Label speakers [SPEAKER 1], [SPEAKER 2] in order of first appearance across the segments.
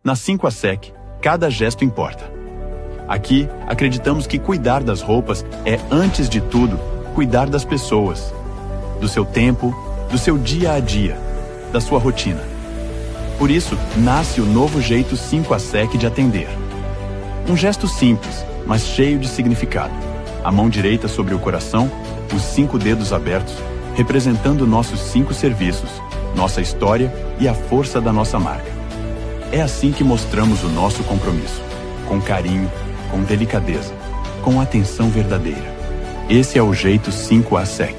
[SPEAKER 1] Na 5ASEC, cada gesto importa. Aqui, acreditamos que cuidar das roupas é, antes de tudo, cuidar das pessoas, do seu tempo, do seu dia a dia, da sua rotina. Por isso, nasce o novo jeito 5ASEC de atender. Um gesto simples, mas cheio de significado. A mão direita sobre o coração, os 5 dedos abertos, representando nossos 5 serviços, nossa história e a força da nossa marca. É assim que mostramos o nosso compromisso, com carinho, com delicadeza, com atenção verdadeira. Esse é o jeito 5ASEC,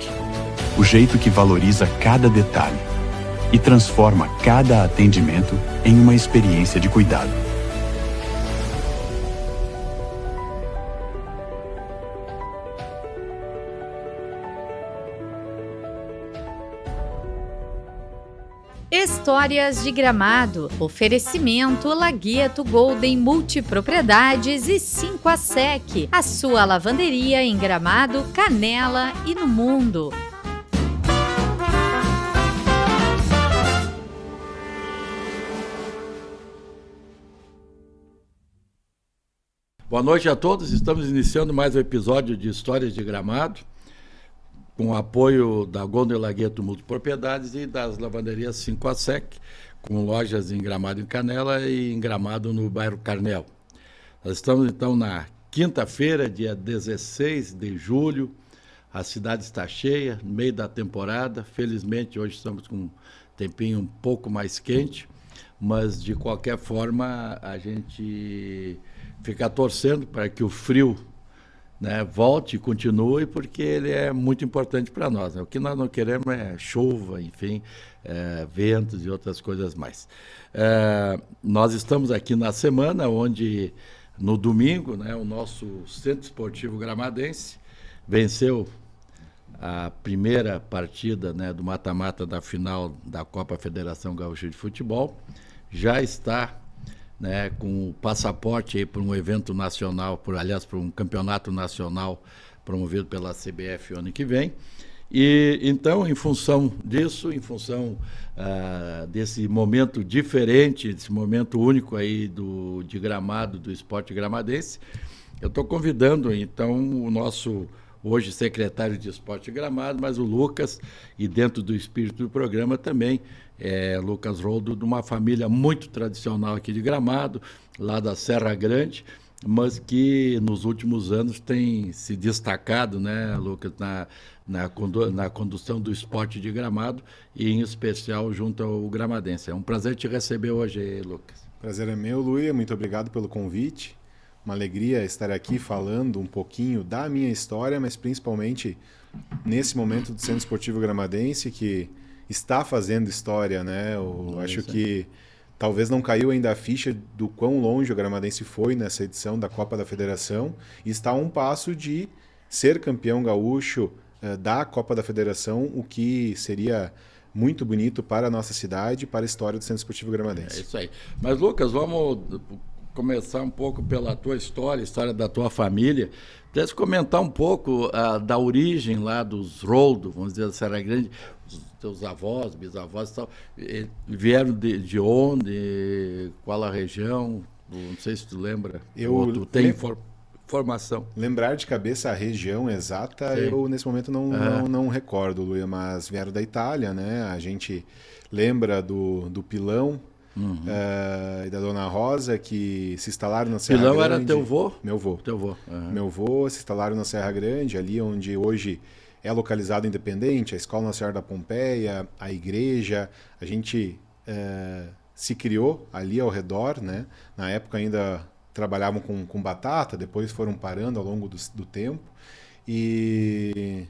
[SPEAKER 1] o jeito que valoriza cada detalhe e transforma cada atendimento em uma experiência de cuidado.
[SPEAKER 2] Histórias de Gramado. Oferecimento Lagueto Golden Multipropriedades e 5ASEC. A sua lavanderia em Gramado, Canela e no mundo.
[SPEAKER 3] Boa noite a todos. Estamos iniciando mais um episódio de Histórias de Gramado, com o apoio da Golden Lagueto Multipropriedades e das lavanderias 5ASEC, com lojas em Gramado e Canela e em Gramado no bairro Carnel. Nós estamos então na quinta-feira, dia 16 de julho, a cidade está cheia, no meio da temporada. Felizmente hoje estamos com um tempinho um pouco mais quente, mas de qualquer forma a gente fica torcendo para que o frio, né, volte e continue, porque ele é muito importante para nós, né? O que nós não queremos é chuva, enfim, ventos e outras coisas mais. Nós estamos aqui na semana onde, no domingo, né, o nosso Centro Esportivo Gramadense venceu a primeira partida, né, do mata-mata da final da Copa Federação Gaúcha de Futebol. Já está, né, com o passaporte para um evento nacional, para um campeonato nacional promovido pela CBF o ano que vem. E então, em função disso, em função desse momento diferente, desse momento único aí de Gramado, do esporte gramadense, eu estou convidando então o nosso hoje secretário de Esporte de Gramado, mas o Lucas, e dentro do espírito do programa também, Lucas Roldo, de uma família muito tradicional aqui de Gramado, lá da Serra Grande, mas que nos últimos anos tem se destacado, né, Lucas, na condução do esporte de Gramado e em especial junto ao gramadense. É um prazer te receber hoje, Lucas.
[SPEAKER 4] Prazer é meu, Luia, muito obrigado pelo convite. Uma alegria estar aqui falando um pouquinho da minha história, mas principalmente nesse momento do Centro Esportivo Gramadense, que está fazendo história, né? Eu acho que talvez não caiu ainda a ficha do quão longe o gramadense foi nessa edição da Copa da Federação e está a um passo de ser campeão gaúcho da Copa da Federação, o que seria muito bonito para a nossa cidade e para a história do Centro Esportivo Gramadense.
[SPEAKER 3] É isso aí. Mas, Lucas, vamos começar um pouco pela tua história, a história da tua família. Pudesse comentar um pouco da origem lá dos Roldo, vamos dizer, da Serra Grande, os teus avós, bisavós e tal, vieram de onde, qual a região? Não sei se tu lembra. Tu tem informação.
[SPEAKER 4] Lembrar de cabeça a região exata, sim, eu nesse momento não recordo, Luia, mas vieram da Itália, né? A gente lembra do Pilão, e da Dona Rosa, que se instalaram na Serra Grande.
[SPEAKER 3] Pilão era teu avô?
[SPEAKER 4] Meu avô.
[SPEAKER 3] Teu avô.
[SPEAKER 4] Meu avô se instalaram na Serra Grande, ali onde hoje é localizado Independente, a Escola Nossa Senhora da Pompeia, a igreja. A gente se criou ali ao redor, né? Na época ainda trabalhavam com batata, depois foram parando ao longo do tempo. E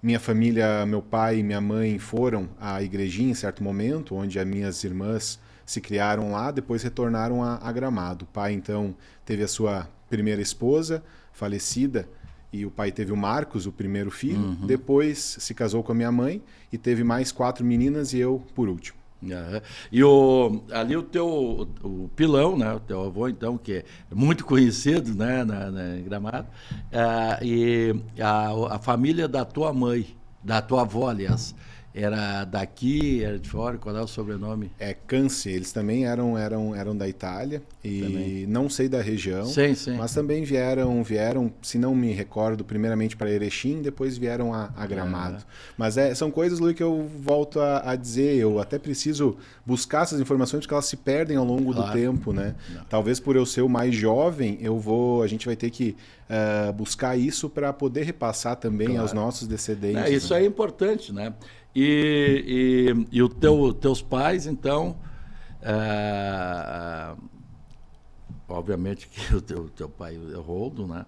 [SPEAKER 4] minha família, meu pai e minha mãe foram à igrejinha em certo momento, onde as minhas irmãs se criaram lá, depois retornaram a Gramado. O pai, então, teve a sua primeira esposa, falecida, e o pai teve o Marcos, o primeiro filho. Depois se casou com a minha mãe e teve mais 4 meninas e eu por último.
[SPEAKER 3] E ali o Pilão, né, o teu avô, então, que é muito conhecido, né, em Gramado, e a família da tua mãe, da tua avó, aliás, era daqui, era de fora? Qual é o sobrenome?
[SPEAKER 4] É Canse, eles também eram da Itália e também. Não sei da região,
[SPEAKER 3] sim, sim.
[SPEAKER 4] Mas também vieram, se não me recordo, primeiramente para Erechim, depois vieram a Gramado. Mas são coisas, Luiz, que eu volto a dizer, eu até preciso buscar essas informações porque elas se perdem ao longo do tempo, né? Não. Talvez por eu ser o mais jovem, a gente vai ter que buscar isso para poder repassar também aos nossos descendentes.
[SPEAKER 3] Isso é importante, né? E teus pais, então, obviamente que o teu pai é Roldo, né?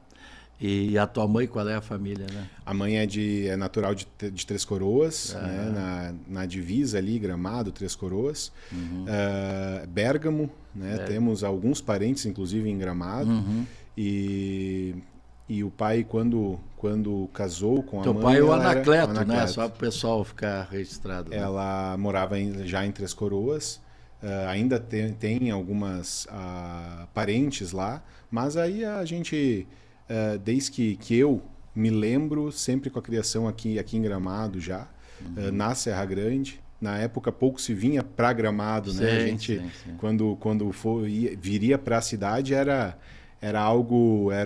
[SPEAKER 3] E a tua mãe, qual é a família, né?
[SPEAKER 4] A mãe é natural de Três Coroas, né? na divisa ali, Gramado, Três Coroas. Bérgamo, né? Temos alguns parentes, inclusive, em Gramado. E o pai, quando casou com a mãe...
[SPEAKER 3] Teu pai é o Anacleto, né? Só para o pessoal ficar registrado. Né?
[SPEAKER 4] Ela morava já em Três Coroas. Ainda tem algumas parentes lá. Mas aí a gente, desde que eu me lembro, sempre com a criação aqui em Gramado já, na Serra Grande. Na época pouco se vinha para Gramado, né? A gente, quando viria para a cidade, era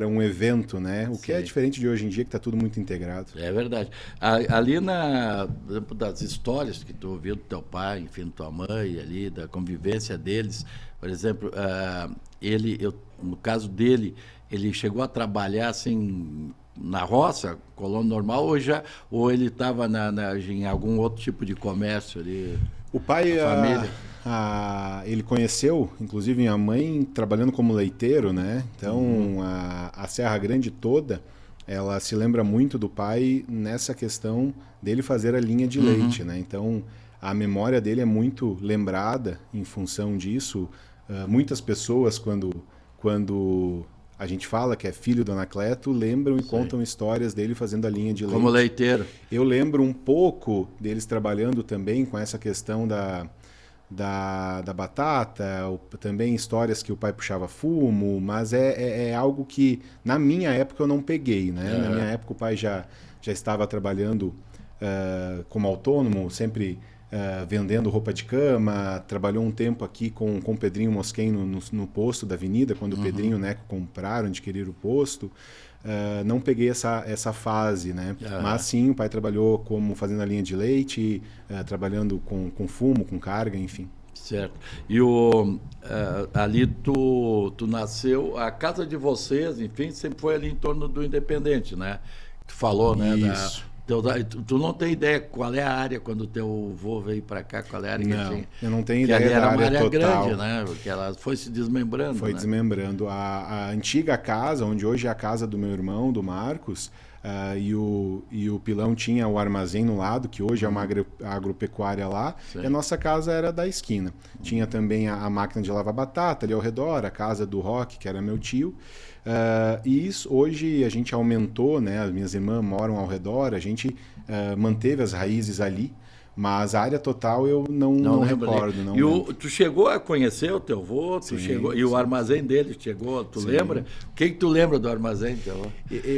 [SPEAKER 4] um evento, né? O que é diferente de hoje em dia, que está tudo muito integrado.
[SPEAKER 3] É verdade. Ali das histórias que tu ouviu do teu pai, enfim, da tua mãe, ali, da convivência deles, por exemplo, no caso dele, ele chegou a trabalhar assim na roça, colono normal, ou ele estava em algum outro tipo de comércio ali?
[SPEAKER 4] O pai,
[SPEAKER 3] a família.
[SPEAKER 4] Ele conheceu, inclusive, minha mãe trabalhando como leiteiro, né? Então, a Serra Grande toda, ela se lembra muito do pai nessa questão dele fazer a linha de leite, né? Então, a memória dele é muito lembrada em função disso. Muitas pessoas, quando a gente fala que é filho do Anacleto, lembram e contam histórias dele fazendo a linha de leite.
[SPEAKER 3] Como leiteiro.
[SPEAKER 4] Eu lembro um pouco deles trabalhando também com essa questão da batata, também histórias que o pai puxava fumo, mas é algo que na minha época eu não peguei, né? Na minha época o pai já estava trabalhando como autônomo, sempre vendendo roupa de cama, trabalhou um tempo aqui com o Pedrinho Mosquen no posto da avenida, quando o Pedrinho e o Neco compraram, adquiriram o posto. Não peguei essa fase, né? Mas sim, o pai trabalhou como fazendo a linha de leite, trabalhando com fumo, com carga, enfim.
[SPEAKER 3] Certo. E ali tu nasceu, a casa de vocês, enfim, sempre foi ali em torno do Independente, né? Tu falou, né?
[SPEAKER 4] Isso.
[SPEAKER 3] Tu não tem ideia qual é a área quando o teu avô veio para cá, qual é a área que tinha?
[SPEAKER 4] Eu não tenho ideia da área total.
[SPEAKER 3] Era uma área grande, né? Porque ela foi se desmembrando.
[SPEAKER 4] Foi desmembrando. A antiga casa, onde hoje é a casa do meu irmão, do Marcos, e o pilão tinha o armazém no lado, que hoje é uma agropecuária lá, e a nossa casa era da esquina. Tinha também a máquina de lavar batata ali ao redor, a casa do Roque, que era meu tio. E isso, hoje a gente aumentou, né? As minhas irmãs moram ao redor, a gente manteve as raízes ali, mas a área total eu não recordo.
[SPEAKER 3] Tu chegou a conhecer o teu avô? E o armazém dele chegou, tu lembra? O que tu lembra do armazém do teu avô?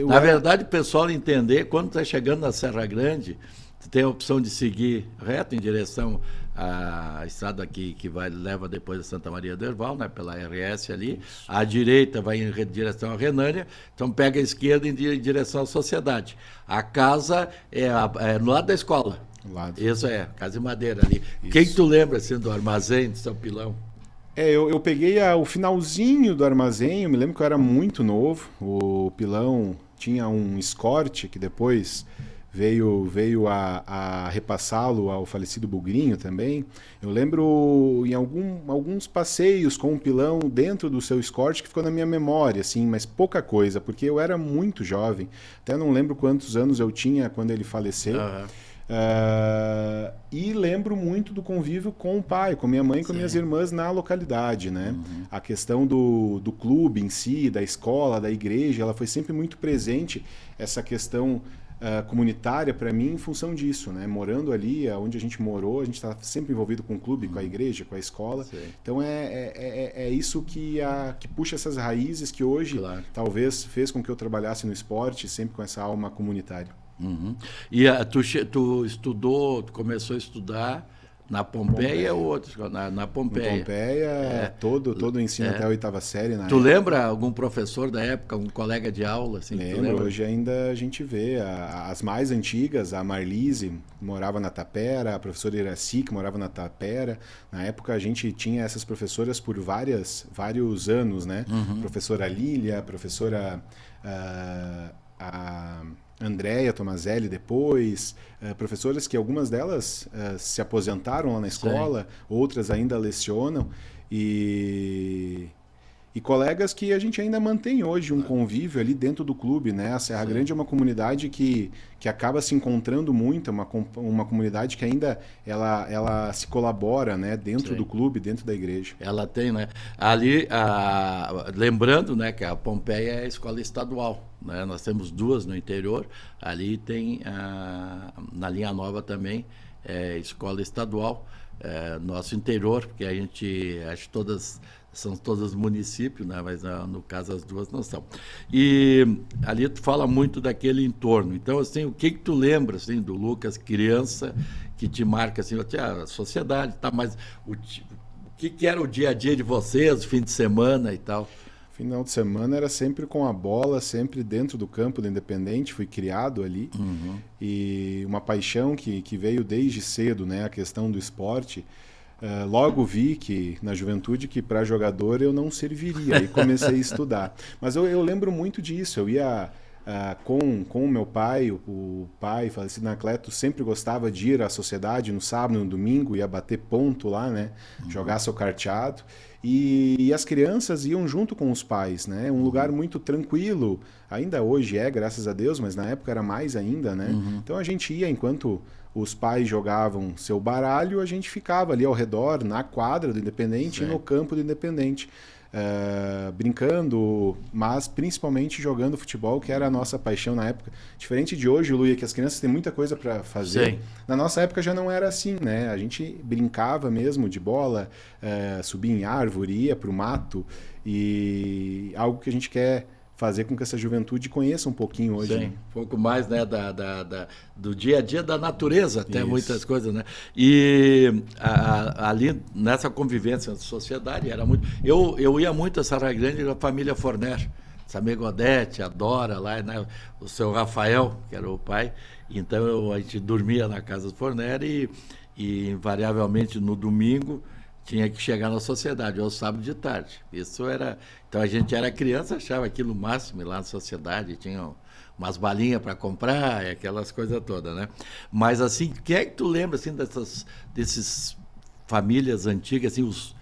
[SPEAKER 3] Na verdade, o pessoal entender, quando tu está chegando na Serra Grande, tu tem a opção de seguir reto em direção à estrada que leva depois a Santa Maria do Herval, né, pela RS ali. Isso. À direita vai em direção à Renânia, então pega a esquerda em direção à Sociedade. A casa é no lado da escola. Isso casa de madeira ali. Isso. Quem tu lembra assim, do armazém de São Pilão?
[SPEAKER 4] Eu peguei o finalzinho do armazém, eu me lembro que eu era muito novo. O Pilão tinha um Escort que depois veio a repassá-lo ao falecido Bugrinho também. Eu lembro em alguns passeios com o Pilão dentro do seu Escort que ficou na minha memória, assim, mas pouca coisa, porque eu era muito jovem. Até não lembro quantos anos eu tinha quando ele faleceu. E lembro muito do convívio com o pai, com minha mãe e com minhas irmãs na localidade, né? A questão do clube em si, da escola, da igreja, ela foi sempre muito presente, essa questão comunitária para mim em função disso, né? Morando ali, onde a gente morou, a gente está sempre envolvido com o clube, com a igreja, com a escola. Então é isso que puxa essas raízes que hoje talvez fez com que eu trabalhasse no esporte, sempre com essa alma comunitária.
[SPEAKER 3] Uhum. E tu estudou, tu começou a estudar na Pompeia ou outra? Na Pompeia.
[SPEAKER 4] Na Pompeia, todo o ensino até a 8ª série.
[SPEAKER 3] Tu lembra algum professor da época, um colega de aula? Assim,
[SPEAKER 4] Lembro, hoje ainda a gente vê. As mais antigas, a Marlise, que morava na Tapera, a professora Iraci, que morava na Tapera. Na época a gente tinha essas professoras por vários anos, né? Professora Lília, professora... a Andréia Tomazelli depois, professoras que algumas delas se aposentaram lá na escola, outras ainda lecionam, e colegas que a gente ainda mantém hoje um convívio ali dentro do clube, né? A Serra Grande é uma comunidade que acaba se encontrando muito, uma comunidade que ainda ela se colabora, né? Dentro do clube, dentro da igreja.
[SPEAKER 3] Ela tem, né? Ali, lembrando, né, que a Pompeia é a escola estadual, né? Nós temos 2 no interior, ali tem na Linha Nova também, escola estadual, nosso interior, porque a gente, acho que são todos municípios, né? Mas no caso as 2 não são. E ali tu fala muito daquele entorno. Então, assim, o que tu lembra assim, do Lucas, criança, que te marca assim, a sociedade, tá? Mas o que era o dia a dia de vocês, fim de semana e tal?
[SPEAKER 4] Final de semana era sempre com a bola, sempre dentro do campo do Independente, fui criado ali. E uma paixão que veio desde cedo, né? A questão do esporte. Logo vi que na juventude que para jogador eu não serviria e comecei a estudar. Mas eu lembro muito disso. Eu ia com o meu pai, o pai falecido Anacleto sempre gostava de ir à sociedade no sábado, no domingo, ia bater ponto lá, né? Jogar seu carteado. E as crianças iam junto com os pais, né? Um lugar muito tranquilo. Ainda hoje graças a Deus, mas na época era mais ainda, né? Então a gente ia enquanto os pais jogavam seu baralho, a gente ficava ali ao redor, na quadra do Independente e no campo do Independente. Brincando, mas principalmente jogando futebol, que era a nossa paixão na época. Diferente de hoje, Luia, que as crianças têm muita coisa para fazer. Na nossa época já não era assim, né? A gente brincava mesmo de bola, subia em árvore, ia para o mato, e algo que a gente quer fazer com que essa juventude conheça um pouquinho hoje.
[SPEAKER 3] Sim, um pouco mais, né, do dia a dia da natureza, até muitas coisas, né? E ali nessa convivência na sociedade era muito. Eu ia muito a Serra Grande com a família Forner, Samir Godete, a Dora lá, né? O seu Rafael, que era o pai. Então a gente dormia na casa do Forner e invariavelmente no domingo tinha que chegar na sociedade, ou sábado de tarde. Isso era... Então a gente era criança, achava aquilo o máximo, ir lá na sociedade, tinha umas balinhas para comprar, e aquelas coisas todas, né? Mas assim, o que é que tu lembra assim, desses famílias antigas, assim, os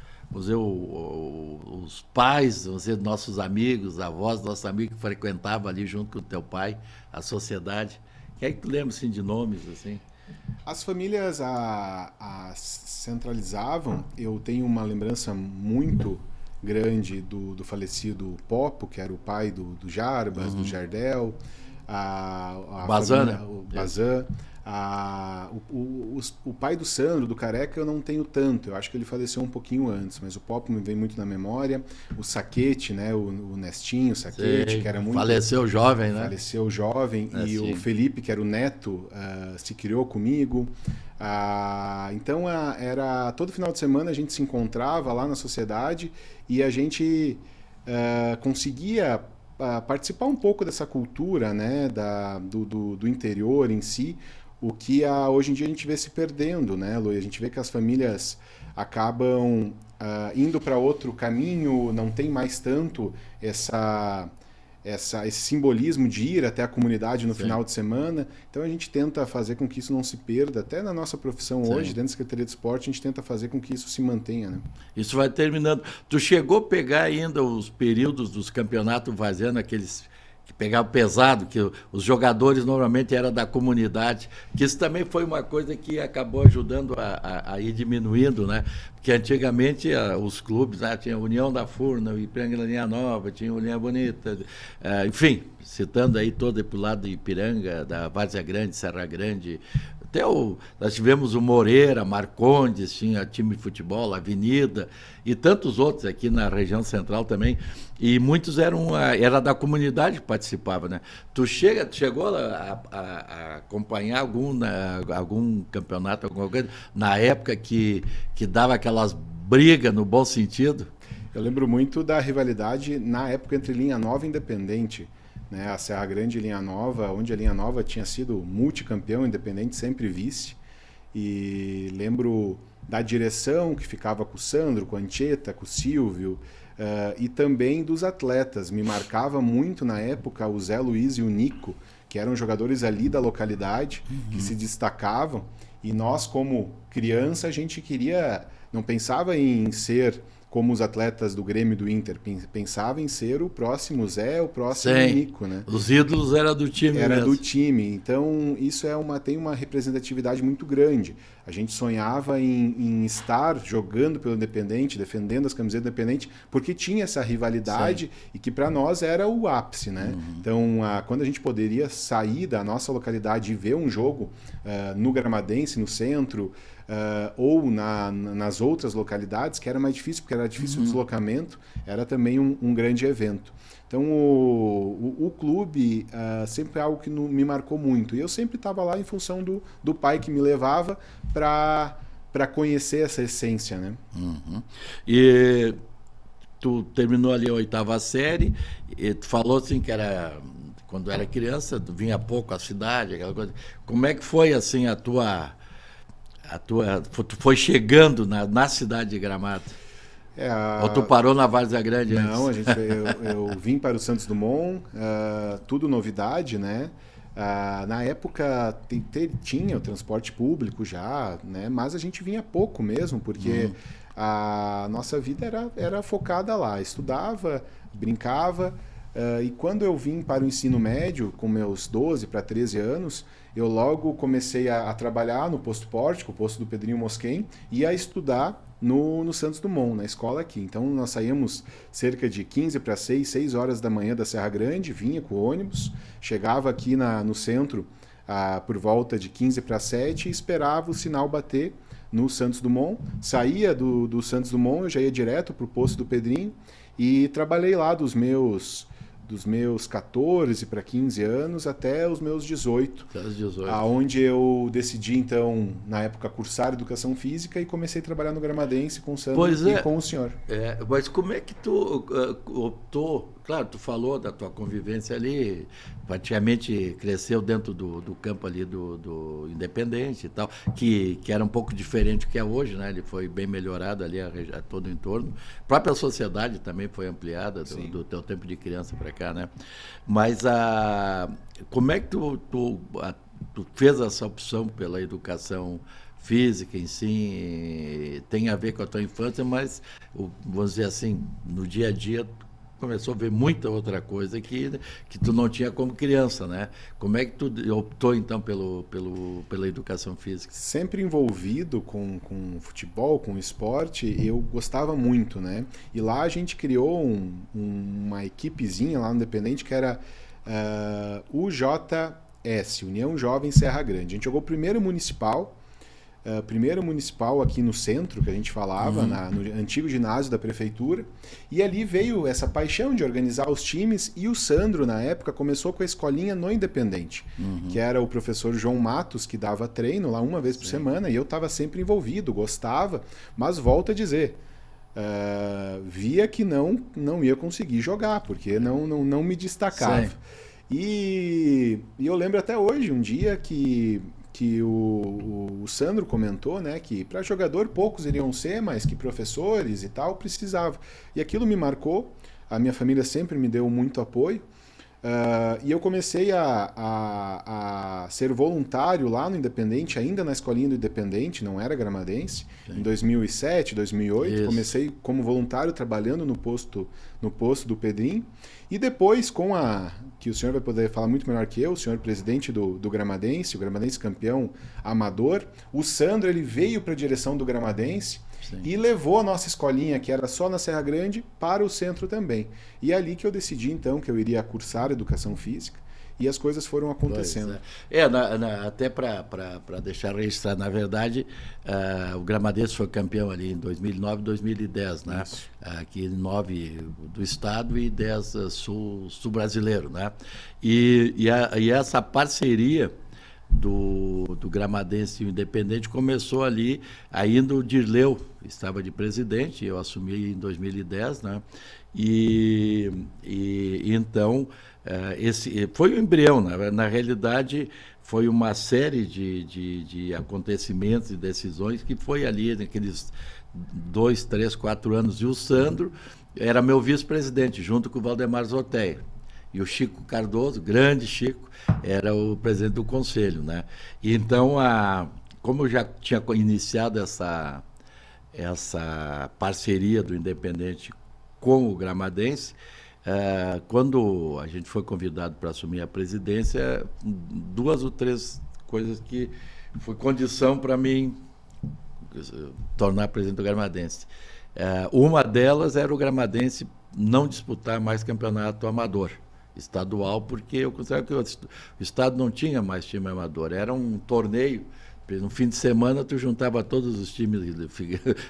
[SPEAKER 3] pais, nossos amigos, avós, nossos amigos que frequentavam ali junto com o teu pai, a sociedade? O que é que tu lembra assim, de nomes, assim?
[SPEAKER 4] As famílias centralizavam. Eu tenho uma lembrança muito grande do falecido Popo, que era o pai do Jarbas, do Jardel,
[SPEAKER 3] Bazan,
[SPEAKER 4] o Bazan. O pai do Sandro, do Careca, eu não tenho tanto. Eu acho que ele faleceu um pouquinho antes, mas o Popo me vem muito na memória. O Saquete, né? O Nestinho, o Saquete, que era muito...
[SPEAKER 3] Faleceu jovem, né?
[SPEAKER 4] Faleceu jovem. E o Felipe, que era o neto, se criou comigo. Então, era todo final de semana a gente se encontrava lá na sociedade e a gente conseguia participar um pouco dessa cultura, né? Do interior em si. O que hoje em dia a gente vê se perdendo, né, Luí? A gente vê que as famílias acabam indo para outro caminho, não tem mais tanto esse simbolismo de ir até a comunidade no final de semana. Então a gente tenta fazer com que isso não se perda. Até na nossa profissão hoje, dentro da Secretaria de Esporte, a gente tenta fazer com que isso se mantenha, né?
[SPEAKER 3] Isso vai terminando. Tu chegou a pegar ainda os períodos dos campeonatos vazando, aqueles... que pegava pesado, que os jogadores normalmente eram da comunidade, que isso também foi uma coisa que acabou ajudando a ir diminuindo, né? que antigamente os clubes, tinha a União da Furna, o Ipiranga da Linha Nova, tinha o Linha Bonita, enfim, citando aí todo para o lado de Ipiranga, da Várzea Grande, Serra Grande, até nós tivemos o Moreira, Marcondes, tinha time de futebol, Avenida, e tantos outros aqui na região central também, e muitos era da comunidade que participava, né? Tu chegou a acompanhar algum campeonato, alguma coisa, na época que dava aquelas brigas no bom sentido?
[SPEAKER 4] Eu lembro muito da rivalidade na época entre Linha Nova e Independente, né? A Serra Grande e Linha Nova, onde a Linha Nova tinha sido multicampeão, Independente sempre vice. E lembro da direção que ficava com o Sandro, com a Anchieta, com o Silvio, e também dos atletas. Me marcava muito na época o Zé Luiz e o Nico, que eram jogadores ali da localidade, que se destacavam. E nós, como criança, a gente não pensava em ser como os atletas do Grêmio e do Inter, pensava em ser o próximo Zé, o próximo Nico, né?
[SPEAKER 3] Os ídolos eram do time
[SPEAKER 4] Era
[SPEAKER 3] mesmo.
[SPEAKER 4] do time. Então, isso tem uma representatividade muito grande. A gente sonhava em estar jogando pelo Independente, defendendo as camisetas do Independente, porque tinha essa rivalidade e que para nós era o ápice, né? Então, quando a gente poderia sair da nossa localidade e ver um jogo no Gramadense, no centro, ou nas outras localidades, que era mais difícil, porque era difícil o deslocamento, era também um grande evento. Então, o clube sempre é algo que me marcou muito. E eu sempre estava lá em função do pai que me levava para conhecer essa essência, né?
[SPEAKER 3] E tu terminou ali a 8ª série, e tu falou assim que quando era criança, tu vinha pouco à cidade, aquela coisa. Como é que foi assim tu foi chegando na cidade de Gramado? Ou tu parou na Várzea Grande antes?
[SPEAKER 4] Não, eu vim para o Santos Dumont, tudo novidade, né? Na época tinha o transporte público já, né? Mas a gente vinha pouco mesmo, porque a nossa vida era focada lá. Estudava, brincava, e quando eu vim para o ensino médio, com meus 12 para 13 anos, eu logo comecei a trabalhar no posto Pórtico, o posto do Pedrinho Mosquen, e a estudar no Santos Dumont, na escola aqui. Então nós saíamos cerca de 15 para 6 horas da manhã da Serra Grande, vinha com o ônibus, chegava aqui no centro por volta de 15 para 7 e esperava o sinal bater no Santos Dumont. Saía do Santos Dumont, eu já ia direto para o posto do Pedrinho e trabalhei lá dos meus 14 para 15 anos até os meus 18. Onde eu decidi, então, na época, cursar Educação Física e comecei a trabalhar no Gramadense com o Sandro e com o senhor.
[SPEAKER 3] Mas como é que tu optou? Claro, tu falou da tua convivência ali, praticamente cresceu dentro do campo ali do Independente e tal, que era um pouco diferente do que é hoje, né? Ele foi bem melhorado ali a todo o entorno. A própria sociedade também foi ampliada do teu tempo de criança para cá, né? Mas como é que tu fez essa opção pela educação física em si? Tem a ver com a tua infância, mas, vamos dizer assim, no dia a dia começou a ver muita outra coisa que tu não tinha como criança, né? Como é que tu optou, então, pela educação física?
[SPEAKER 4] Sempre envolvido com futebol, com esporte, eu gostava muito, né? E lá a gente criou uma equipezinha lá no Independente que era UJS, União Jovem Serra Grande. A gente jogou primeiro municipal aqui no centro, que a gente falava, no antigo ginásio da prefeitura, e ali veio essa paixão de organizar os times, e o Sandro, na época, começou com a escolinha no Independente, que era o professor João Matos, que dava treino lá uma vez por semana, e eu estava sempre envolvido, gostava, mas volto a dizer, via que não ia conseguir jogar, porque não me destacava. E eu lembro até hoje, um dia que o Sandro comentou, né, que para jogador poucos iriam ser, mas que professores e tal precisava. E aquilo me marcou, a minha família sempre me deu muito apoio, e eu comecei a ser voluntário lá no Independente, ainda na escolinha do Independente, não era gramadense, em 2007, 2008, Isso. Comecei como voluntário trabalhando no posto do Pedrinho, e depois que o senhor vai poder falar muito melhor que eu, o senhor presidente do Gramadense, o Gramadense campeão amador, o Sandro ele veio para a direção do Gramadense
[SPEAKER 3] Sim.
[SPEAKER 4] E levou a nossa escolinha, que era só na Serra Grande, para o centro também. E é ali que eu decidi, então, que eu iria cursar Educação Física, e as coisas foram acontecendo.
[SPEAKER 3] Até para deixar registrado, na verdade, o Gramadense foi campeão ali em 2009 e 2010, né? Aqui 9 do estado e 10 sul brasileiro, né? E essa parceria do Gramadense e o Independente começou ali, ainda o Dirleu estava de presidente, eu assumi em 2010, né? E então esse foi o embrião, na realidade foi uma série de acontecimentos e decisões que foi ali naqueles 2, 3, 4 anos, e o Sandro era meu vice-presidente junto com o Valdemar Zoteia. E o Chico Cardoso, grande Chico, era o presidente do conselho, né? E então, como eu já tinha iniciado essa parceria do Independente com o Gramadense, quando a gente foi convidado para assumir a presidência, 2 ou 3 coisas que foi condição para mim tornar presidente do Gramadense. Uma delas era o Gramadense não disputar mais campeonato amador estadual, porque eu considero que o estado não tinha mais time amador, era um torneio. No fim de semana, tu juntava todos os times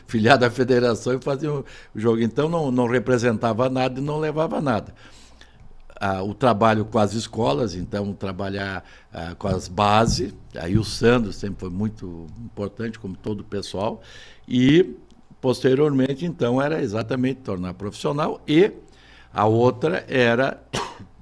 [SPEAKER 3] filiados à federação e fazia o jogo. Então, não representava nada e não levava nada. O trabalho com as escolas, então, trabalhar com as bases. Aí o Sandro sempre foi muito importante, como todo o pessoal. E, posteriormente, então, era exatamente tornar profissional. E a outra era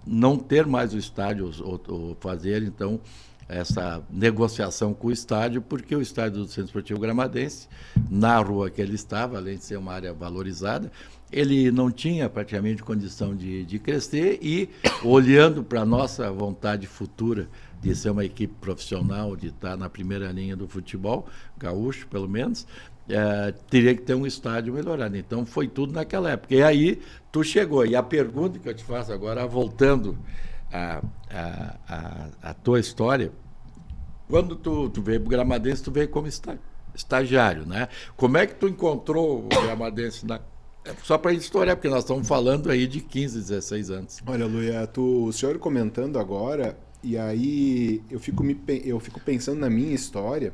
[SPEAKER 3] não ter mais o estádio, ou fazer, então, essa negociação com o estádio, porque o estádio do Centro Esportivo Gramadense, na rua que ele estava, além de ser uma área valorizada, ele não tinha praticamente condição de crescer, e olhando para a nossa vontade futura de ser uma equipe profissional, de estar na primeira linha do futebol gaúcho, pelo menos, teria que ter um estádio melhorado. Então foi tudo naquela época. E aí tu chegou. E a pergunta que eu te faço agora, voltando a tua história, quando tu veio para o Gramadense, tu veio como estagiário, né? Como é que tu encontrou o Gramadense só para historiar, porque nós estamos falando aí de 15, 16 anos.
[SPEAKER 4] Olha, Luia, o senhor comentando agora, e aí eu fico pensando na minha história.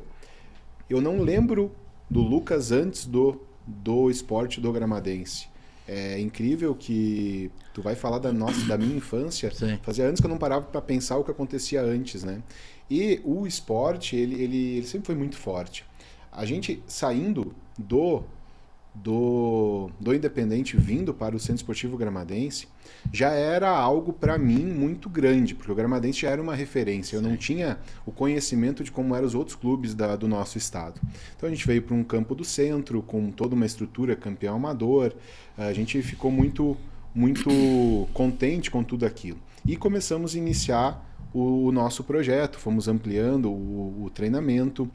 [SPEAKER 4] Eu não lembro do Lucas antes do esporte do Gramadense. É incrível que tu vai falar da minha infância.
[SPEAKER 3] Sim.
[SPEAKER 4] Fazia anos que eu não parava para pensar o que acontecia antes, né? E o esporte, ele sempre foi muito forte. A gente saindo do Independente, vindo para o Centro Esportivo Gramadense, já era algo para mim muito grande, porque o Gramadense já era uma referência. Eu não tinha o conhecimento de como eram os outros clubes do nosso estado. Então a gente veio para um campo do centro, com toda uma estrutura, campeão amador. A gente ficou muito, muito contente com tudo aquilo. E começamos a iniciar o nosso projeto, fomos ampliando o treinamento.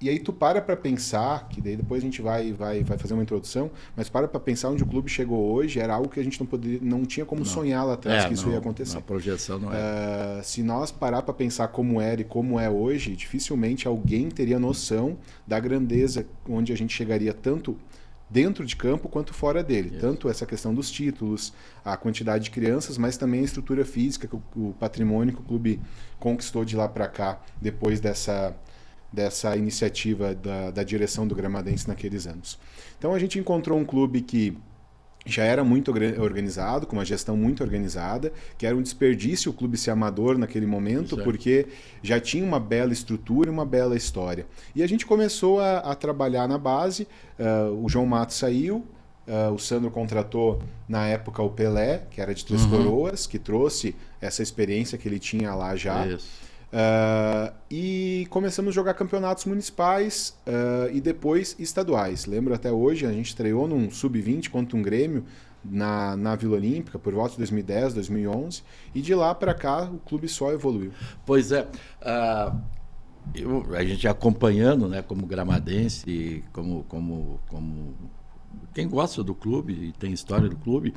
[SPEAKER 4] E aí tu para pensar, que daí depois a gente vai fazer uma introdução, mas para pensar onde o clube chegou hoje, era algo que a gente não tinha como sonhar lá atrás que isso ia acontecer.
[SPEAKER 3] A projeção não é.
[SPEAKER 4] Se nós parar para pensar como era e como é hoje, dificilmente alguém teria noção da grandeza onde a gente chegaria, tanto dentro de campo quanto fora dele. Isso. Tanto essa questão dos títulos, a quantidade de crianças, mas também a estrutura física, o patrimônio que o clube conquistou de lá para cá, depois dessa iniciativa da direção do Gramadense naqueles anos. Então a gente encontrou um clube que já era muito organizado, com uma gestão muito organizada, que era um desperdício o clube ser amador naquele momento, porque já tinha uma bela estrutura e uma bela história. E a gente começou a trabalhar na base, o João Matos saiu, o Sandro contratou na época o Pelé, que era de Três Coroas, que trouxe essa experiência que ele tinha lá já. Isso. E começamos a jogar campeonatos municipais e depois estaduais. Lembro até hoje, a gente estreou num sub-20 contra um Grêmio na Vila Olímpica, por volta de 2010, 2011, e de lá para cá o clube só evoluiu.
[SPEAKER 3] Pois é, a gente acompanhando, né, como gramadense, como quem gosta do clube e tem história do clube,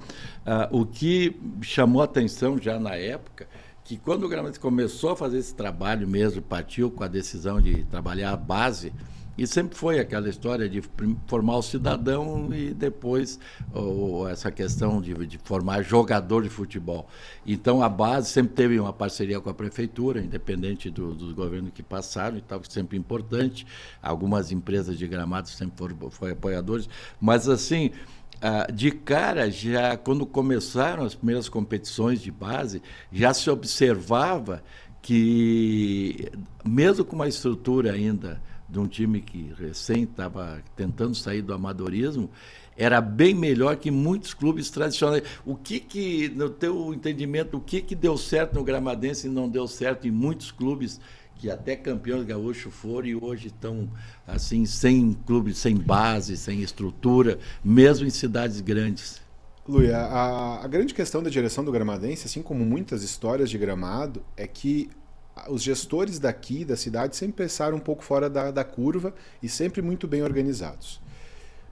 [SPEAKER 3] o que chamou a atenção já na época, que quando o Gramadense começou a fazer esse trabalho mesmo, partiu com a decisão de trabalhar a base, E sempre foi aquela história de formar o cidadão e depois essa questão de formar jogador de futebol. Então a base sempre teve uma parceria com a prefeitura, independente dos governos que passaram e tal, sempre importante. Algumas empresas de Gramado sempre foram apoiadores, mas assim, de cara, já quando começaram as primeiras competições de base, já se observava que, mesmo com uma estrutura ainda de um time que recém estava tentando sair do amadorismo, era bem melhor que muitos clubes tradicionais. No teu entendimento, o que deu certo no Gramadense e não deu certo em muitos clubes que até campeões gaúchos foram e hoje estão assim, sem clube, sem base, sem estrutura, mesmo em cidades grandes?
[SPEAKER 4] Lui, a grande questão da direção do Gramadense, assim como muitas histórias de Gramado, é que os gestores daqui, da cidade, sempre pensaram um pouco fora da curva e sempre muito bem organizados.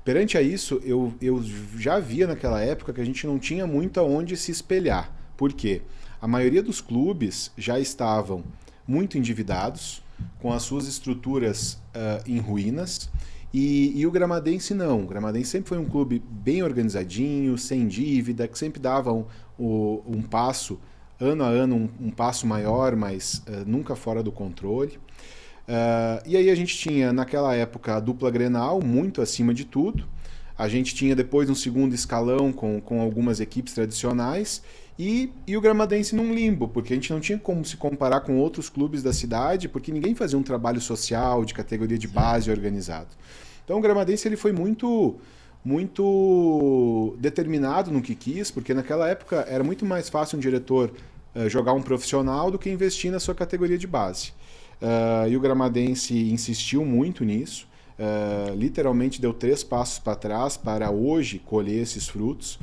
[SPEAKER 4] Perante a isso, eu já via naquela época que a gente não tinha muito aonde se espelhar. Por quê? A maioria dos clubes já estavam muito endividados, com as suas estruturas em ruínas, e o Gramadense não. O Gramadense sempre foi um clube bem organizadinho, sem dívida, que sempre dava um passo, ano a ano, um passo maior, mas nunca fora do controle. E aí a gente tinha, naquela época, a dupla Grenal, muito acima de tudo. A gente tinha depois um segundo escalão com algumas equipes tradicionais, e o Gramadense num limbo, porque a gente não tinha como se comparar com outros clubes da cidade, porque ninguém fazia um trabalho social, de categoria de base organizado. Então o Gramadense ele foi muito determinado no que quis, porque naquela época era muito mais fácil um diretor jogar um profissional do que investir na sua categoria de base. E o Gramadense insistiu muito nisso, literalmente deu 3 passos para trás para hoje colher esses frutos.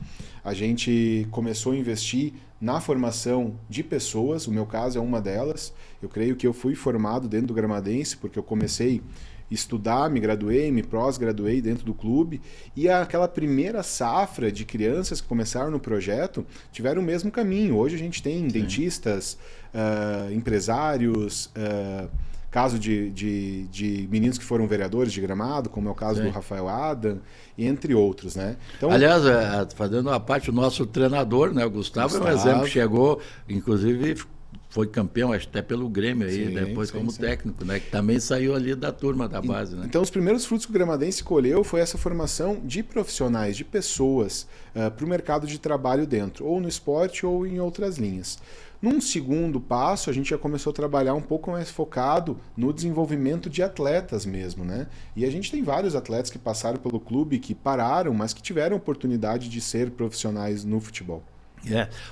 [SPEAKER 4] A gente começou a investir na formação de pessoas, o meu caso é uma delas. Eu creio que eu fui formado dentro do Gramadense, porque eu comecei estudar, me graduei, me pós-graduei dentro do clube, e aquela primeira safra de crianças que começaram no projeto tiveram o mesmo caminho. Hoje a gente tem dentistas, empresários, caso de meninos que foram vereadores de Gramado, como é o caso do Rafael Adam, entre outros, né? Então,
[SPEAKER 3] aliás, fazendo a parte, o nosso treinador, né, o Gustavo, é um exemplo, chegou, inclusive foi campeão, acho até pelo Grêmio aí, depois como técnico, né? Que também saiu ali da turma da base, né?
[SPEAKER 4] Então, os primeiros frutos que o Gramadense colheu foi essa formação de profissionais, de pessoas para o mercado de trabalho dentro, ou no esporte ou em outras linhas. Num segundo passo, a gente já começou a trabalhar um pouco mais focado no desenvolvimento de atletas mesmo, né? E a gente tem vários atletas que passaram pelo clube, que pararam, mas que tiveram oportunidade de ser profissionais no futebol.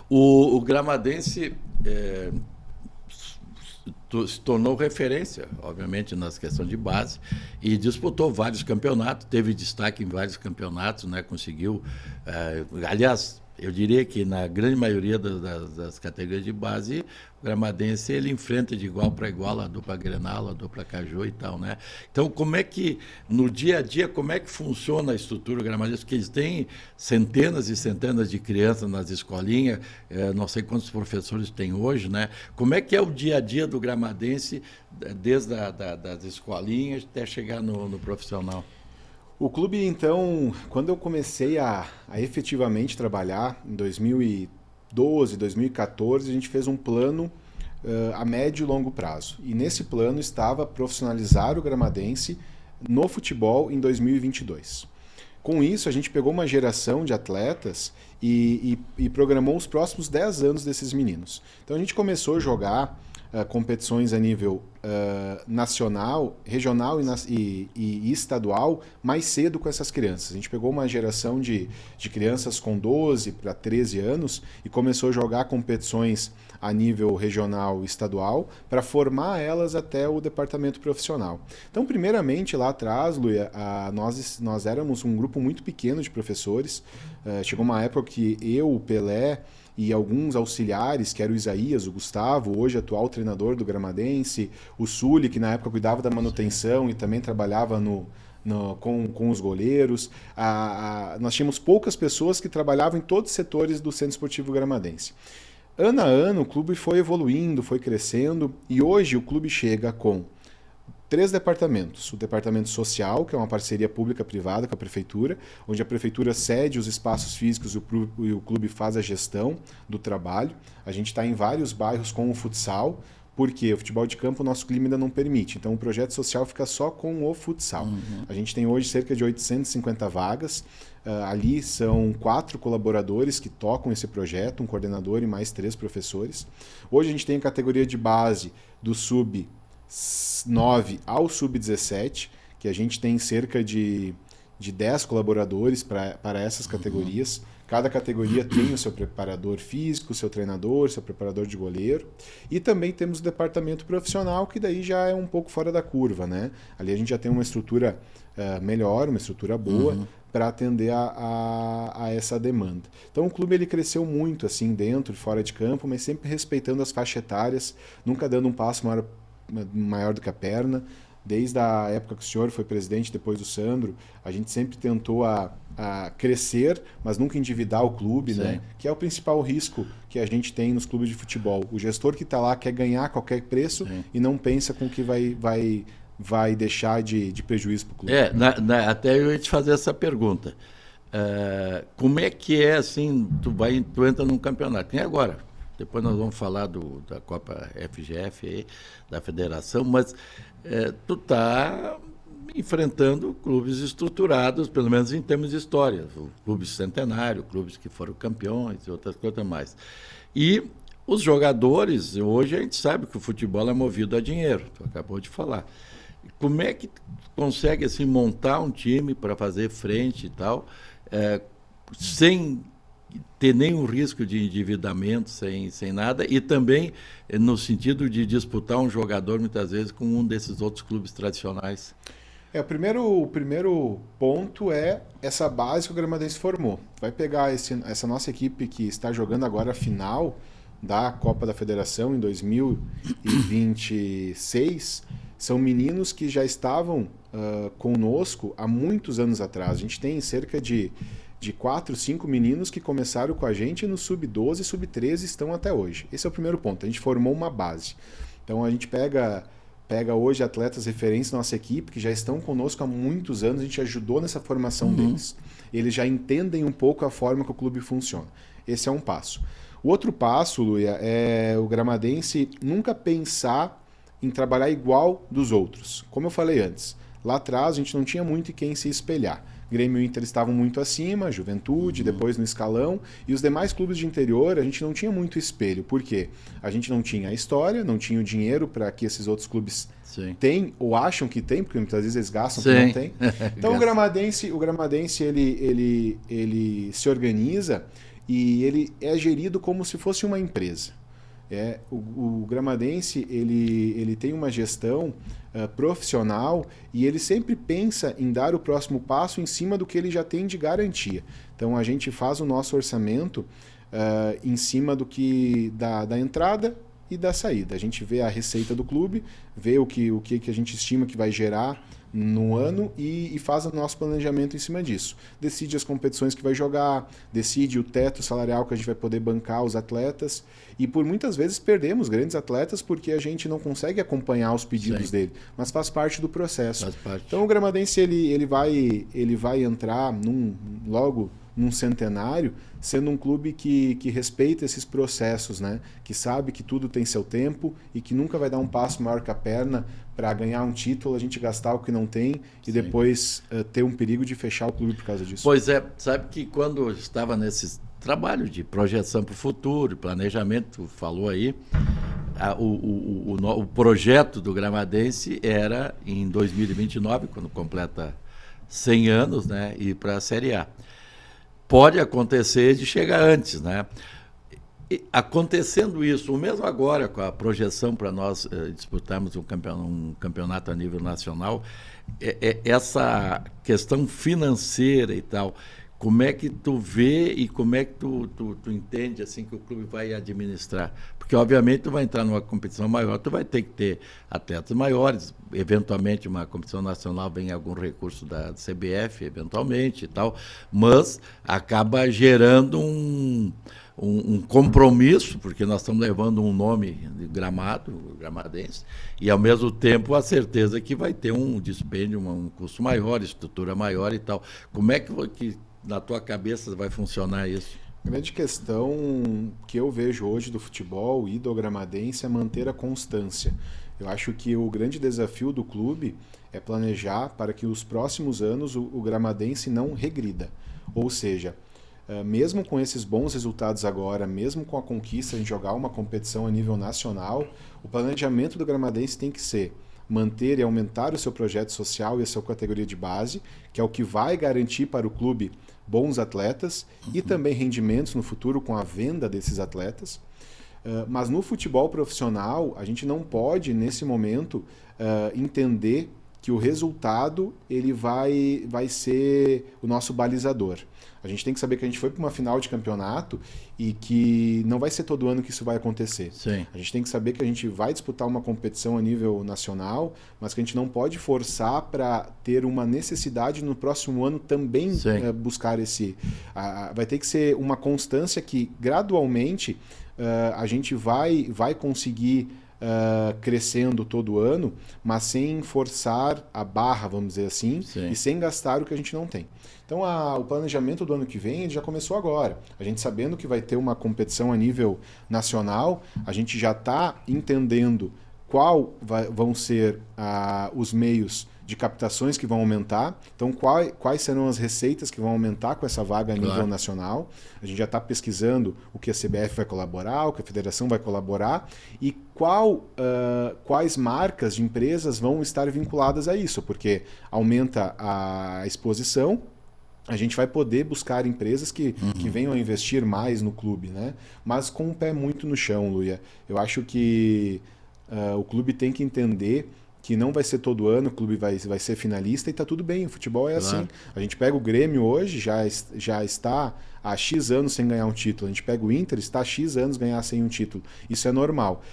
[SPEAKER 3] O Gramadense se tornou referência, obviamente, nas questões de base, e disputou vários campeonatos, teve destaque em vários campeonatos, né? Conseguiu, aliás, eu diria que na grande maioria das categorias de base, o Gramadense ele enfrenta de igual para igual a dupla Grenal, a dupla Caju e tal, né? Então, como é que, no dia a dia, como é que funciona a estrutura Gramadense? Porque eles têm centenas e centenas de crianças nas escolinhas, não sei quantos professores tem hoje, né? Como é que é o dia a dia do Gramadense, desde das escolinhas até chegar no profissional?
[SPEAKER 4] O clube, então, quando eu comecei a efetivamente trabalhar, em 2012, 2014, a gente fez um plano a médio e longo prazo. E nesse plano estava profissionalizar o Gramadense no futebol em 2022. Com isso, a gente pegou uma geração de atletas e programou os próximos 10 anos desses meninos. Então a gente começou a jogar competições a nível nacional, regional e estadual mais cedo com essas crianças. A gente pegou uma geração de crianças com 12 para 13 anos e começou a jogar competições a nível regional e estadual para formar elas até o departamento profissional. Então, primeiramente, lá atrás, Luia, nós éramos um grupo muito pequeno de professores. Chegou uma época que eu, o Pelé e alguns auxiliares, que era o Isaías, o Gustavo, hoje atual treinador do Gramadense, o Sully, que na época cuidava da manutenção e também trabalhava com os goleiros. Nós tínhamos poucas pessoas que trabalhavam em todos os setores do Centro Esportivo Gramadense. Ano a ano, o clube foi evoluindo, foi crescendo, e hoje o clube chega com 3 departamentos. O departamento social, que é uma parceria pública-privada com a prefeitura, onde a prefeitura cede os espaços físicos e o clube faz a gestão do trabalho. A gente está em vários bairros com o futsal, porque o futebol de campo o nosso clima ainda não permite. Então o projeto social fica só com o futsal. A gente tem hoje cerca de 850 vagas. Ali são 4 colaboradores que tocam esse projeto, um coordenador e mais 3 professores. Hoje a gente tem a categoria de base do sub-9 ao sub-17, que a gente tem cerca de 10 colaboradores para essas categorias. Cada categoria tem o seu preparador físico, o seu treinador, seu preparador de goleiro. E também temos o departamento profissional, que daí já é um pouco fora da curva, né? Ali a gente já tem uma estrutura melhor, uma estrutura boa, para atender a essa demanda. Então o clube ele cresceu muito assim dentro e fora de campo, mas sempre respeitando as faixas etárias, nunca dando um passo maior do que a perna. Desde a época que o senhor foi presidente, depois do Sandro, a gente sempre tentou a crescer, mas nunca endividar o clube, né? Que é o principal risco que a gente tem nos clubes de futebol. O gestor que está lá quer ganhar a qualquer preço e não pensa com que vai deixar de prejuízo para o clube.
[SPEAKER 3] Até eu ia te fazer essa pergunta. Como é que é assim, tu entra num campeonato? Tem agora. Depois nós vamos falar da Copa FGF, aí, da federação, mas tu está enfrentando clubes estruturados, pelo menos em termos de história. O clube centenário, clubes que foram campeões e outras coisas mais. E os jogadores, hoje a gente sabe que o futebol é movido a dinheiro, tu acabou de falar. Como é que tu consegue assim, montar um time para fazer frente e tal, sem ter nenhum risco de endividamento, sem nada, e também no sentido de disputar um jogador, muitas vezes, com um desses outros clubes tradicionais?
[SPEAKER 4] O primeiro ponto é essa base que o Gramadense formou. Vai pegar essa nossa equipe que está jogando agora a final da Copa da Federação em 2026, são meninos que já estavam conosco há muitos anos atrás. A gente tem cerca de 4, 5 meninos que começaram com a gente no sub-12 e sub-13 estão até hoje. Esse é o primeiro ponto, a gente formou uma base. Então a gente pega hoje atletas referentes na nossa equipe que já estão conosco há muitos anos, a gente ajudou nessa formação deles. Eles já entendem um pouco a forma que o clube funciona. Esse é um passo. O outro passo, Luia, é o Gramadense nunca pensar em trabalhar igual dos outros. Como eu falei antes, lá atrás a gente não tinha muito em quem se espelhar. Grêmio e Inter estavam muito acima, Juventude, depois no escalão, e os demais clubes de interior a gente não tinha muito espelho. Por quê? A gente não tinha a história, não tinha o dinheiro para que esses outros clubes têm ou acham que tem, porque muitas vezes eles gastam que não tem. Então o Gramadense ele se organiza e ele é gerido como se fosse uma empresa. O Gramadense ele tem uma gestão profissional e ele sempre pensa em dar o próximo passo em cima do que ele já tem de garantia. Então a gente faz o nosso orçamento em cima do que da entrada e da saída. A gente vê a receita do clube, vê o que a gente estima que vai gerar no ano e faz o nosso planejamento em cima disso. Decide as competições que vai jogar, decide o teto salarial que a gente vai poder bancar os atletas e por muitas vezes perdemos grandes atletas porque a gente não consegue acompanhar os pedidos dele, mas faz parte do processo. Então o Gramadense ele vai entrar logo num centenário, sendo um clube que respeita esses processos, né? Que sabe que tudo tem seu tempo e que nunca vai dar um passo maior que a perna para ganhar um título, a gente gastar o que não tem e depois ter um perigo de fechar o clube por causa disso.
[SPEAKER 3] Pois é, sabe que quando eu estava nesse trabalho de projeção para o futuro, planejamento, falou aí, o projeto do Gramadense era em 2029, quando completa 100 anos, né, ir para a Série A. Pode acontecer de chegar antes, né? E, acontecendo isso, mesmo agora com a projeção para nós disputarmos um campeonato a nível nacional, essa questão financeira e tal, como é que tu vê e como é que tu entende assim que o clube vai administrar? Porque obviamente tu vai entrar numa competição maior, tu vai ter que ter atletas maiores, eventualmente uma competição nacional vem algum recurso da CBF, eventualmente e tal, mas acaba gerando um um compromisso, porque nós estamos levando um nome de Gramado, gramadense, e ao mesmo tempo a certeza que vai ter um dispêndio, um custo maior, estrutura maior e tal. Como é que na tua cabeça vai funcionar isso?
[SPEAKER 4] A grande questão que eu vejo hoje do futebol e do gramadense é manter a constância. Eu acho que o grande desafio do clube é planejar para que os próximos anos o gramadense não regrida. Ou seja, mesmo com esses bons resultados agora, mesmo com a conquista de jogar uma competição a nível nacional, o planejamento do gramadense tem que ser manter e aumentar o seu projeto social e a sua categoria de base, que é o que vai garantir para o clube bons atletas e também rendimentos no futuro com a venda desses atletas. Mas no futebol profissional, a gente não pode, nesse momento, entender que o resultado ele vai ser o nosso balizador. A gente tem que saber que a gente foi para uma final de campeonato e que não vai ser todo ano que isso vai acontecer.
[SPEAKER 3] Sim.
[SPEAKER 4] A gente tem que saber que a gente vai disputar uma competição a nível nacional, mas que a gente não pode forçar para ter uma necessidade no próximo ano também buscar esse... vai ter que ser uma constância que gradualmente a gente vai conseguir crescendo todo ano, mas sem forçar a barra, vamos dizer assim, e sem gastar o que a gente não tem. Então o planejamento do ano que vem já começou agora. A gente sabendo que vai ter uma competição a nível nacional, a gente já está entendendo vão ser os meios de captações que vão aumentar, então quais serão as receitas que vão aumentar com essa vaga a nível nacional. A gente já está pesquisando o que a CBF vai colaborar, o que a Federação vai colaborar e quais marcas de empresas vão estar vinculadas a isso, porque aumenta a exposição, a gente vai poder buscar empresas que venham a investir mais no clube, né? Mas com o pé muito no chão, Luia. Eu acho que o clube tem que entender que não vai ser todo ano, o clube vai ser finalista e está tudo bem, o futebol é assim. A gente pega o Grêmio hoje, já está há X anos sem ganhar um título. A gente pega o Inter, está há X anos ganhar sem um título. Isso é normal.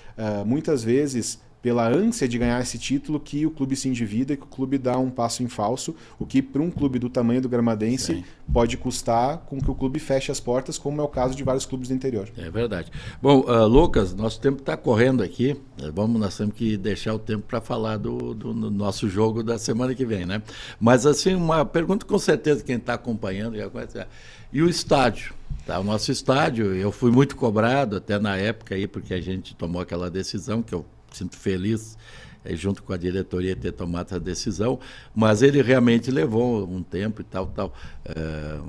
[SPEAKER 4] Muitas vezes, pela ânsia de ganhar esse título, que o clube se endivida e que o clube dá um passo em falso, o que para um clube do tamanho do Gramadense pode custar com que o clube feche as portas, como é o caso de vários clubes do interior.
[SPEAKER 3] É verdade. Bom, Lucas, nosso tempo está correndo aqui, nós temos que deixar o tempo para falar do nosso jogo da semana que vem, né? Mas assim, uma pergunta com certeza quem está acompanhando já conhece. E o estádio? Tá, o nosso estádio, eu fui muito cobrado até na época aí, porque a gente tomou aquela decisão que eu sinto feliz, junto com a diretoria, ter tomado essa decisão, mas ele realmente levou um tempo e tal,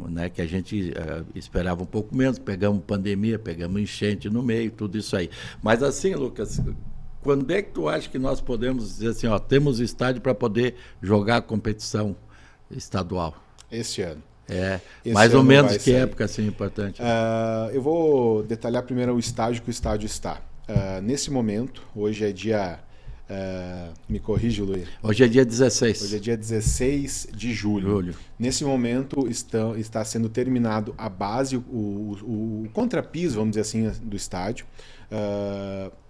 [SPEAKER 3] né, que a gente esperava um pouco menos, pegamos pandemia, pegamos enchente no meio, tudo isso aí. Mas assim, Lucas, quando é que tu acha que nós podemos dizer assim, temos estádio para poder jogar a competição estadual?
[SPEAKER 4] Esse ano.
[SPEAKER 3] Mais ou menos que época assim importante?
[SPEAKER 4] Eu vou detalhar primeiro o estágio que o estádio está. Nesse momento, hoje é dia... me corrige, Luiz.
[SPEAKER 3] Hoje é dia 16.
[SPEAKER 4] Hoje é dia 16 de julho. Nesse momento está sendo terminado a base, o contrapiso, vamos dizer assim, do estádio.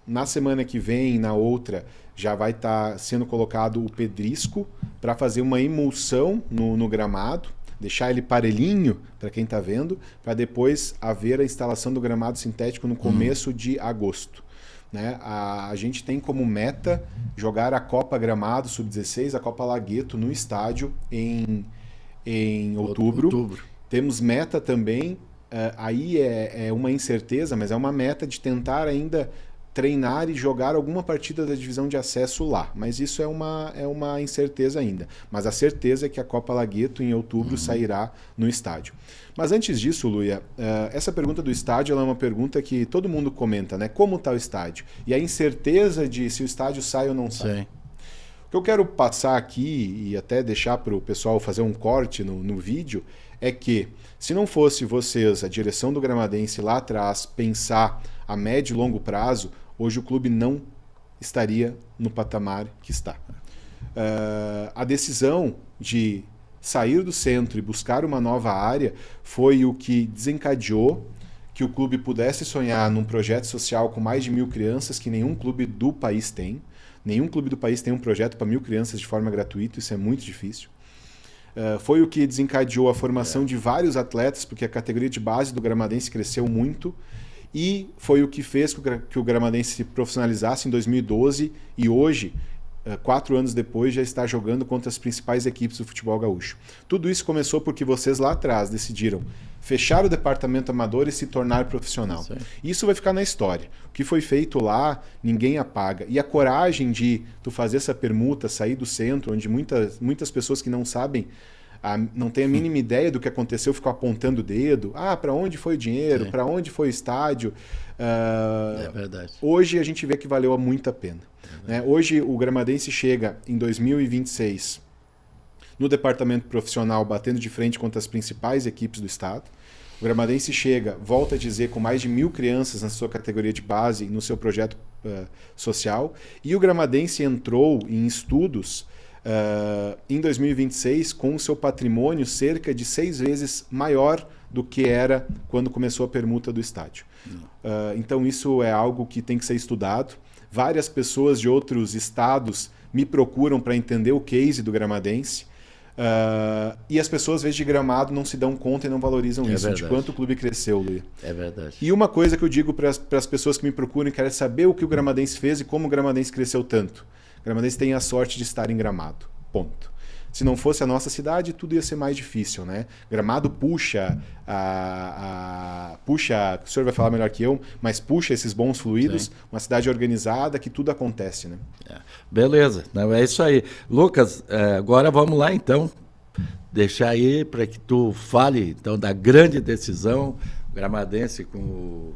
[SPEAKER 4] Na semana que vem, na outra, já vai estar sendo colocado o pedrisco para fazer uma emulsão no gramado, deixar ele parelhinho para quem está vendo, para depois haver a instalação do gramado sintético no começo de agosto. Né? A gente tem como meta jogar a Copa Gramado Sub-16, a Copa Lagueto no estádio em outubro. Temos meta também, aí é uma incerteza, mas é uma meta de tentar ainda treinar e jogar alguma partida da divisão de acesso lá. Mas isso é uma incerteza ainda. Mas a certeza é que a Copa Lagueto em outubro sairá no estádio. Mas antes disso, Luia, essa pergunta do estádio ela é uma pergunta que todo mundo comenta, né? Como está o estádio? E a incerteza de se o estádio sai ou não sai. O que eu quero passar aqui e até deixar para o pessoal fazer um corte no vídeo é que, se não fosse vocês, a direção do Gramadense lá atrás, pensar a médio e longo prazo, hoje o clube não estaria no patamar que está. A decisão de sair do centro e buscar uma nova área foi o que desencadeou que o clube pudesse sonhar num projeto social com mais de 1.000 crianças que nenhum clube do país tem. Nenhum clube do país tem um projeto para 1.000 crianças de forma gratuita, isso é muito difícil. Foi o que desencadeou a formação de vários atletas, porque a categoria de base do Gramadense cresceu muito, e foi o que fez que o Gramadense se profissionalizasse em 2012, e hoje, 4 anos depois, já está jogando contra as principais equipes do futebol gaúcho. Tudo isso começou porque vocês lá atrás decidiram fechar o departamento amador e se tornar profissional. Isso vai ficar na história. O que foi feito lá, ninguém apaga. E a coragem de tu fazer essa permuta, sair do centro, onde muitas pessoas que não sabem, não têm a mínima ideia do que aconteceu, ficam apontando o dedo. Para onde foi o dinheiro? Para onde foi o estádio?
[SPEAKER 3] É verdade.
[SPEAKER 4] Hoje a gente vê que valeu muito a pena. Né? Hoje o Gramadense chega em 2026 no departamento profissional, batendo de frente contra as principais equipes do estado. O Gramadense chega, volta a dizer, com mais de 1.000 crianças na sua categoria de base e no seu projeto social. E o Gramadense entrou em estudos em 2026 com o seu patrimônio cerca de 6 vezes maior do que era quando começou a permuta do estádio. Então isso é algo que tem que ser estudado. Várias pessoas de outros estados me procuram para entender o case do Gramadense. E as pessoas, às vezes, de Gramado não se dão conta e não valorizam isso,
[SPEAKER 3] verdade.
[SPEAKER 4] de quanto o clube cresceu, Luia.
[SPEAKER 3] É verdade.
[SPEAKER 4] E uma coisa que eu digo para as pessoas que me procuram e querem saber o que o Gramadense fez e como o Gramadense cresceu tanto. O Gramadense tem a sorte de estar em Gramado. Ponto. Se não fosse a nossa cidade, tudo ia ser mais difícil, né? Gramado puxa, o senhor vai falar melhor que eu, mas puxa esses bons fluidos, sim. Uma cidade organizada que tudo acontece, né?
[SPEAKER 3] Beleza, é isso aí. Lucas, agora vamos lá então, deixar aí para que tu fale então da grande decisão gramadense com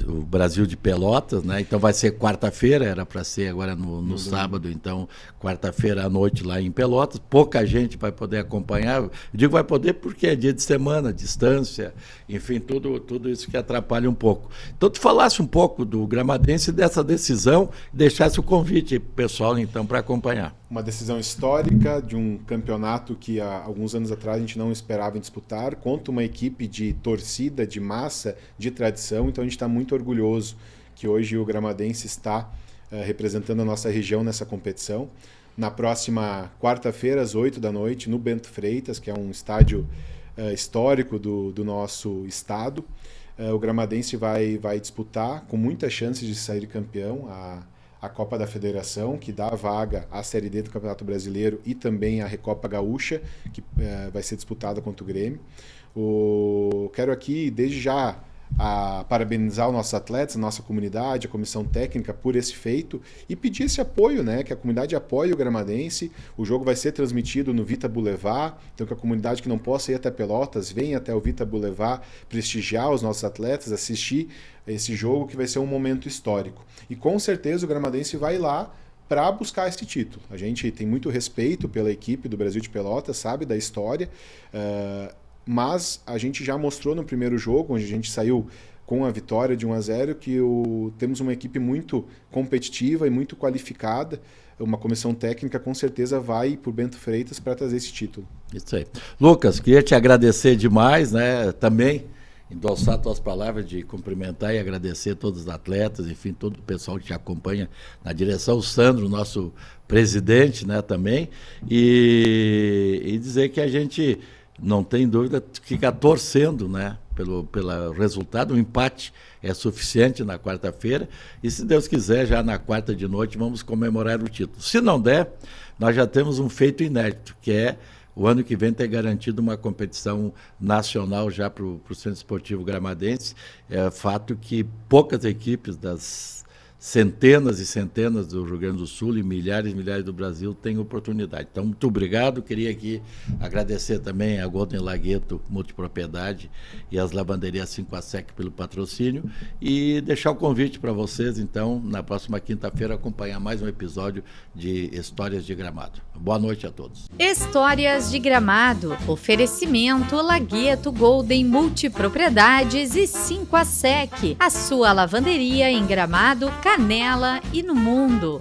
[SPEAKER 3] o Brasil de Pelotas, né? Então vai ser quarta-feira, era para ser agora no sábado, então quarta-feira à noite lá em Pelotas. Pouca gente vai poder acompanhar. Eu digo vai poder porque é dia de semana, distância, enfim, tudo isso que atrapalha um pouco. Então tu falasse um pouco do Gramadense, dessa decisão, e deixasse o convite para o pessoal então para acompanhar.
[SPEAKER 4] Uma decisão histórica de um campeonato que há alguns anos atrás a gente não esperava disputar, contra uma equipe de torcida, de massa, de tradição. Então a gente está muito orgulhoso que hoje o Gramadense está representando a nossa região nessa competição. Na próxima quarta-feira, às 8 da noite, no Bento Freitas, que é um estádio histórico do nosso estado, o Gramadense vai disputar com muitas chances de sair campeão a Copa da Federação, que dá a vaga à Série D do Campeonato Brasileiro, e também a Recopa Gaúcha, que vai ser disputada contra o Grêmio. Quero aqui, desde já, parabenizar os nossos atletas, a nossa comunidade, a comissão técnica por esse feito e pedir esse apoio, né? Que a comunidade apoie o Gramadense. O jogo vai ser transmitido no Vita Boulevard, então que a comunidade que não possa ir até Pelotas venha até o Vita Boulevard prestigiar os nossos atletas, assistir esse jogo, que vai ser um momento histórico. E com certeza o Gramadense vai lá para buscar esse título. A gente tem muito respeito pela equipe do Brasil de Pelotas, sabe da história, mas a gente já mostrou no primeiro jogo, onde a gente saiu com a vitória de 1-0, que temos uma equipe muito competitiva e muito qualificada. Uma comissão técnica com certeza vai por Bento Freitas para trazer esse título. Isso
[SPEAKER 3] aí. Lucas, queria te agradecer demais, né? Também endossar tuas palavras de cumprimentar e agradecer a todos os atletas, enfim, todo o pessoal que te acompanha na direção, o Sandro, nosso presidente, né, também, e dizer que a gente não tem dúvida, fica torcendo, né, pelo resultado. O empate é suficiente na quarta-feira e, se Deus quiser, já na quarta de noite vamos comemorar o título. Se não der, nós já temos um feito inédito, que é o ano que vem ter garantido uma competição nacional já para o Centro Esportivo Gramadense. É fato que poucas equipes das centenas e centenas do Rio Grande do Sul e milhares e milhares do Brasil têm oportunidade. Então, muito obrigado. Queria aqui agradecer também a Golden Lagueto Multipropriedade e as lavanderias 5 a Sec pelo patrocínio e deixar o convite para vocês, então, na próxima quinta-feira, acompanhar mais um episódio de Histórias de Gramado. Boa noite a todos.
[SPEAKER 2] Histórias de Gramado. Oferecimento Lagueto Golden Multipropriedades e 5 a Sec. A sua lavanderia em Gramado, Canela e no mundo.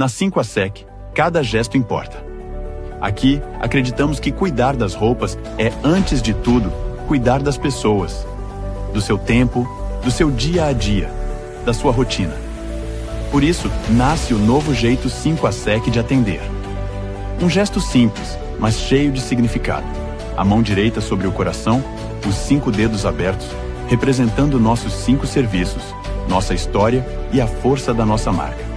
[SPEAKER 1] Na 5ASEC, cada gesto importa. Aqui, acreditamos que cuidar das roupas é, antes de tudo, cuidar das pessoas, do seu tempo, do seu dia a dia, da sua rotina. Por isso, nasce o novo jeito 5ASEC de atender. Um gesto simples, mas cheio de significado. A mão direita sobre o coração, os 5 dedos abertos, representando nossos 5 serviços, nossa história e a força da nossa marca.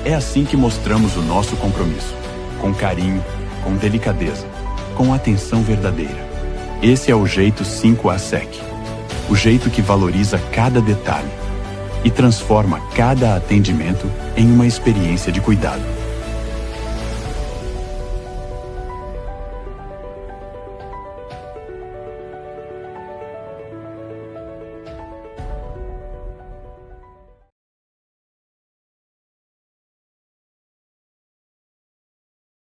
[SPEAKER 1] É assim que mostramos o nosso compromisso, com carinho, com delicadeza, com atenção verdadeira. Esse é o jeito 5ASEC, o jeito que valoriza cada detalhe e transforma cada atendimento em uma experiência de cuidado.